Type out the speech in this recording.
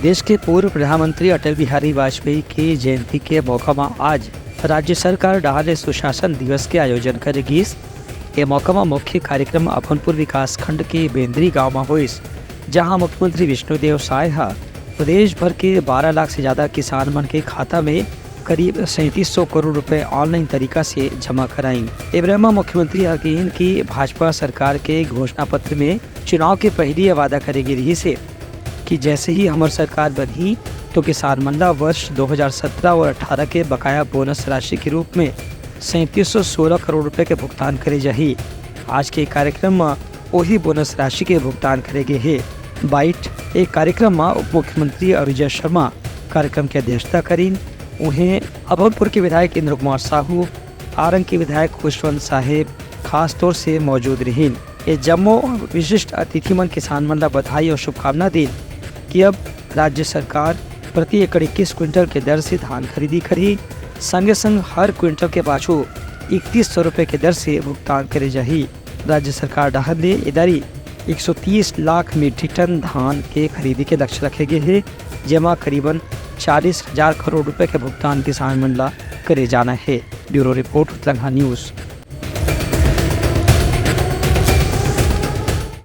देश के पूर्व प्रधानमंत्री अटल बिहारी वाजपेयी की जयंती के मौका में आज राज्य सरकार डहारे सुशासन दिवस के आयोजन करेगी। ये मौका में मुख्य कार्यक्रम अभनपुर विकास खंड के बेंद्री गांव में हुई, जहां मुख्यमंत्री विष्णुदेव साय प्रदेश भर के 12 लाख से ज़्यादा किसान मन के खाता में करीब 3700 करोड़ रुपए ऑनलाइन तरीका से जमा कराई। इब्राहिम मुख्यमंत्री अगेन की भाजपा सरकार के घोषणा पत्र में चुनाव के पहले वादा करेगी रही से कि जैसे ही हमारी सरकार बनी तो किसान मन ला वर्ष 2017 और 18 के बकाया बोनस राशि के रूप में 3716 करोड़ रुपए के भुगतान करे जाही। आज के कार्यक्रम में वही बोनस राशि के भुगतान करेगे है। बाइट एक कार्यक्रम में उप मुख्यमंत्री अरुजय शर्मा कार्यक्रम की अध्यक्षता करीन। उन्हें अभनपुर के विधायक इंद्र कुमार साहू, आरंग के विधायक खुशवंत साहेब खास तौर से मौजूद रही। ये जम्मो विशिष्ट अतिथि मन किसान मन ला बधाई और शुभकामना दी कि अब राज्य सरकार प्रति एकड़ 21 क्विंटल के दर से धान खरीदी करी, संगे संग हर क्विंटल के पाछू 3100 रुपये के दर से भुगतान करे जाही। राज्य सरकार डहर ले इदारी 130 लाख मीट्रिक टन धान के खरीदी के लक्ष्य रखे गए हैं, जेमा करीबन 40,000 करोड़ रुपए के भुगतान किसान मन ला करे जाना है। Bureau report Telangana news.